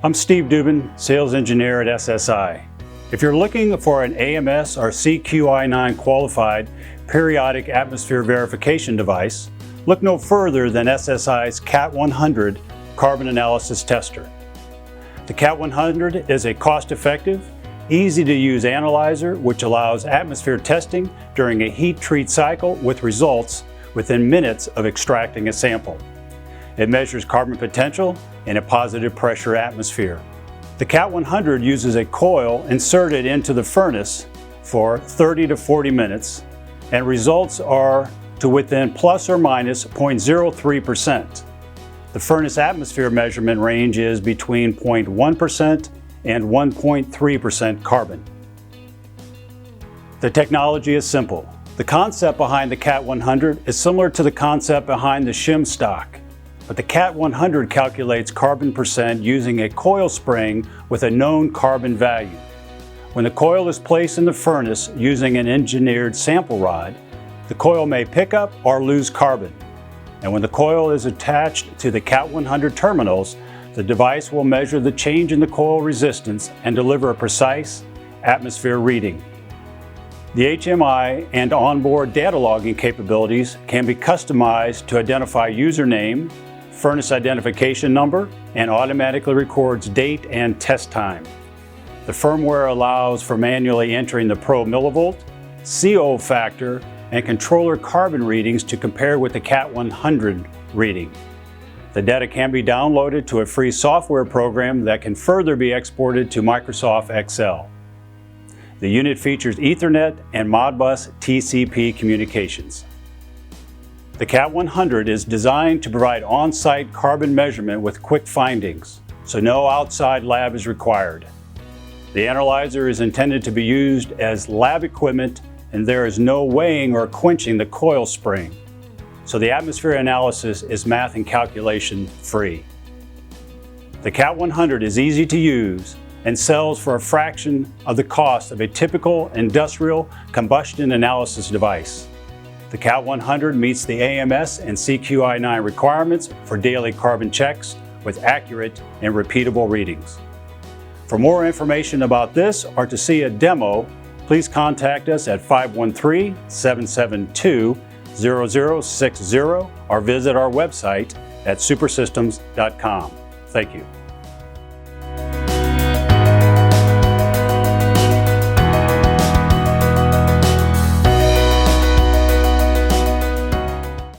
I'm Steve Dubin, Sales Engineer at SSI. If you're looking for an AMS or CQI-9 qualified periodic atmosphere verification device, look no further than SSI's CAT 100 carbon analysis tester. The CAT 100 is a cost-effective, easy-to-use analyzer which allows atmosphere testing during a heat treat cycle with results within minutes of extracting a sample. It measures carbon potential in a positive pressure atmosphere. The CAT 100 uses a coil inserted into the furnace for 30 to 40 minutes, and results are to within plus or minus 0.03%. The furnace atmosphere measurement range is between 0.1% and 1.3% carbon. The technology is simple. The concept behind the CAT 100 is similar to the concept behind the shim stock. But the CAT 100 calculates carbon percent using a coil spring with a known carbon value. When the coil is placed in the furnace using an engineered sample rod, the coil may pick up or lose carbon. And when the coil is attached to the CAT 100 terminals, the device will measure the change in the coil resistance and deliver a precise atmosphere reading. The HMI and onboard data logging capabilities can be customized to identify username, furnace identification number, and automatically records date and test time. The firmware allows for manually entering the Pro millivolt, CO factor, and controller carbon readings to compare with the CAT 100 reading. The data can be downloaded to a free software program that can further be exported to Microsoft Excel. The unit features Ethernet and Modbus TCP communications. The CAT 100 is designed to provide on-site carbon measurement with quick findings, so no outside lab is required. The analyzer is intended to be used as lab equipment, and there is no weighing or quenching the coil spring, so the atmosphere analysis is math and calculation free. The CAT 100 is easy to use and sells for a fraction of the cost of a typical industrial combustion analysis device. The CAT 100 meets the AMS and CQI-9 requirements for daily carbon checks with accurate and repeatable readings. For more information about this or to see a demo, please contact us at 513-772-0060 or visit our website at supersystems.com. Thank you.